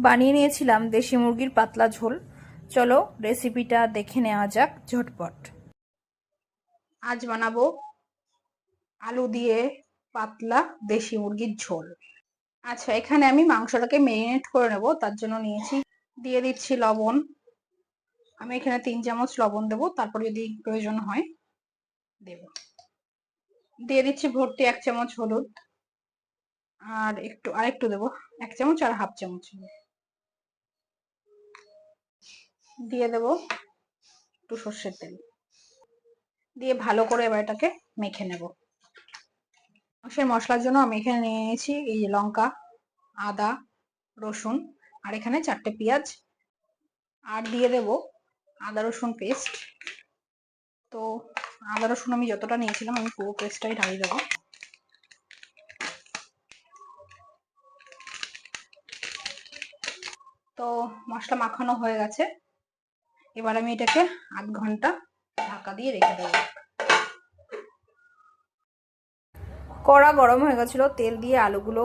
বানিয়ে নিয়েছিলাম দেশি মুরগির পাতলা ঝোল। চলো রেসিপিটা দেখে নেওয়া যাক ঝটপট। আজ বানাবো আলু দিয়ে পাতলা দেশি মুরগির ঝোল। আচ্ছা, এখানে আমি মাংসটাকে মেরিনেট করে নেব। তার জন্য দিয়ে দিচ্ছি লবণ। আমি এখানে 3 চামচ লবণ দেবো, তারপর যদি প্রয়োজন হয় দেব। দিয়ে দিচ্ছি ভর্তি 1 চামচ হলুদ, আর আরেকটু দেবো, 1 চামচ আর হাফ চামচ দিয়ে দেবো একটু সর্ষের তেল দিয়ে ভালো করে এবার এটাকে মেখে নেব। মাংসের মশলার জন্য আমি এখানে নিয়ে নিয়েছি এই লঙ্কা, আদা, রসুন, আর এখানে 4টে পেঁয়াজ, আর দিয়ে দেব আদা রসুন পেস্ট। তো আদা রসুন আমি যতটা নিয়েছিলাম আমি পুরো পেস্টটাই ঢালিয়ে দেবো। তো মশলা মাখানো হয়ে গেছে, এবার আমি এটাকে আধ ঘন্টা ঢাকা দিয়ে রেখে দেবো। কড়া গরম হয়ে গেছিল, তেল দিয়ে আলুগুলো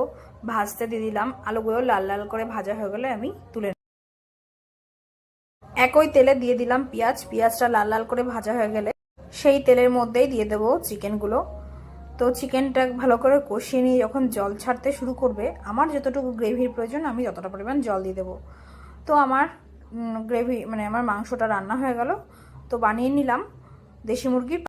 ভাজতে দিয়ে দিলাম। আলুগুলো লাল লাল করে ভাজা হয়ে গেলে আমি তুলে একই তেলে দিয়ে দিলাম পেঁয়াজ। পেঁয়াজটা লাল লাল করে ভাজা হয়ে গেলে সেই তেলের মধ্যেই দিয়ে দেবো চিকেনগুলো। তো চিকেনটা ভালো করে কষিয়ে নিয়ে যখন জল ছাড়তে শুরু করবে, আমার যতটুকু গ্রেভির প্রয়োজন আমি যতটা পরিমাণ জল দিয়ে দেবো। তো আমার গ্রেভি আমার মাংসটা রান্না হয়ে গেল। তো বানিয়ে নিলাম দেশি মুরগির